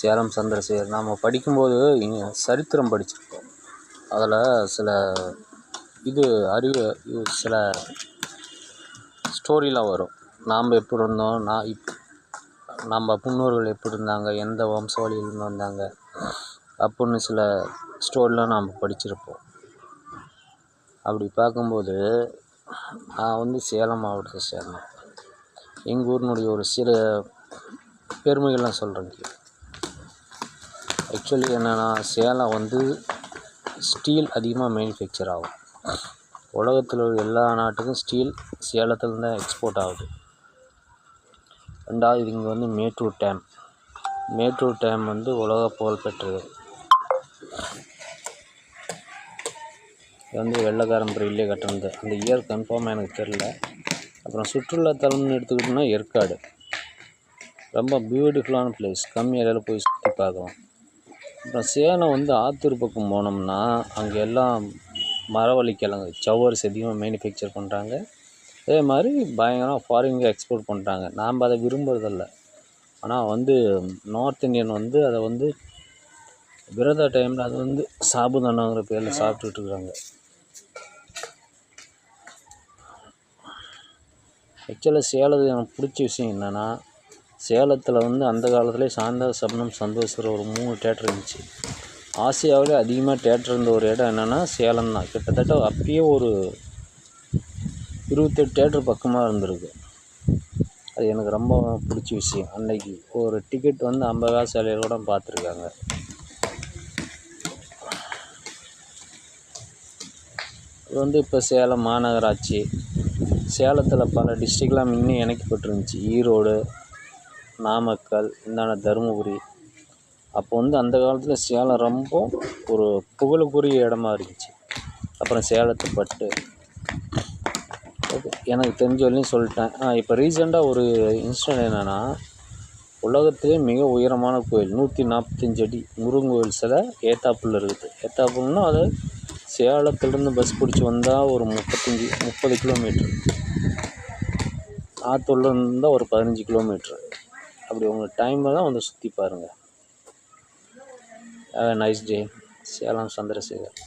சேலம் சந்திரசேகர் நாம் படிக்கும்போது இங்கே சரித்திரம் படிச்சிருப்போம். அதில் சில சில ஸ்டோரிலாம் வரும். நாம் எப்படி இருந்தோம், நம்ம முன்னோர்கள் எப்படி இருந்தாங்க, எந்த வம்சாவளியிலேருந்து வந்தாங்க அப்புடின்னு சில ஸ்டோரிலாம் நாம் படிச்சிருப்போம். அப்படி பார்க்கும்போது நான் சேலம் மாவட்டத்தை சேர்ந்தேன். எங்கள் ஊரினுடைய ஒரு சில பெருமைகள்லாம் சொல்கிறேங்க. ஆக்சுவலி என்னென்னா, சேலம் ஸ்டீல் அதிகமாக மேனுஃபேக்சர் ஆகும். உலகத்தில் உள்ள எல்லா நாட்டுக்கும் ஸ்டீல் சேலத்தில் தான் எக்ஸ்போர்ட் ஆகுது. ரெண்டாவது இங்கே மேட்டூர் டேம் உலக புகழ்பெற்றது. இது வெள்ளைக்காரன் பிரிவிலே கட்டினது. அந்த இயர் கன்ஃபார்மாக எனக்கு தெரில. அப்புறம் சுற்றுலாத்தலம்னு எடுத்துக்கிட்டோம்னா ஏற்காடு ரொம்ப பியூட்டிஃபுல்லான பிளேஸ். கம்மி இடையில போய் சுற்றி பார்க்கலாம். அப்புறம் சேலம் ஆத்தூர் பக்கம் போனோம்னா அங்கே எல்லாம் மரவள்ளிக்கிழங்கு சவ்வரிசி அதிகமாக மேனுஃபேக்சர் பண்ணுறாங்க. அதே மாதிரி பயங்கரமாக ஃபாரினுக்கு எக்ஸ்போர்ட் பண்ணுறாங்க. நாம் அதை விரும்புறதில்ல. ஆனால் நார்த் இந்தியன் அதை விரத டைமில் அது சாபுதானாங்கிற பேரில் சாப்பிட்டுட்டு இருக்கிறாங்க. ஆக்சுவலாக சேலத்தில் எனக்கு பிடிச்ச விஷயம் என்னென்னா, சேலத்தில் அந்த காலத்துலேயே சாந்தா சப்னம் சந்தோஷர் ஒரு 3 தேட்டர் இருந்துச்சு. ஆசியாவிலே அதிகமாக தேட்டர் இருந்த ஒரு இடம் என்னென்னா சேலம் தான். கிட்டத்தட்ட அப்பயே ஒரு 28 தேட்டர் பக்கமாக இருந்திருக்கு. அது எனக்கு ரொம்ப பிடிச்ச விஷயம். அன்னைக்கு ஒரு டிக்கெட் 50 காசு விலையில கூட பார்த்துருக்காங்க. இது இப்போ சேலம் மாநகராட்சி, சேலத்தில் பல டிஸ்ட்ரிக்ட்லாம் முன்னே இணைக்கப்பட்டிருந்துச்சு. ஈரோடு, நாமக்கல், இந்தாண்ட தருமபுரி. அப்போ அந்த காலத்தில் சேலம் ரொம்ப ஒரு புகழுக்குரிய இடமா இருந்துச்சு. அப்புறம் சேலத்து பட்டு எனக்கு தெரிஞ்ச வரையும் சொல்லிட்டேன். இப்போ ரீசெண்டாக ஒரு இன்சிடென்ட் என்னென்னா, உலகத்திலே மிக உயரமான கோயில் 145 அடி முருகன் கோயில் சிலை ஏத்தாப்புல இருக்குது. ஏத்தாப்புல்னா அது சேலத்துலேருந்து பஸ் பிடிச்சி வந்தால் ஒரு 30 கிலோமீட்ரு, ஆத்தூரில் இருந்தால் ஒரு 15 கிலோமீட்ரு. அப்படி உங்கள் டைமில் தான் சுற்றி பாருங்கள். Have a nice day. Salem Chandrasekhar.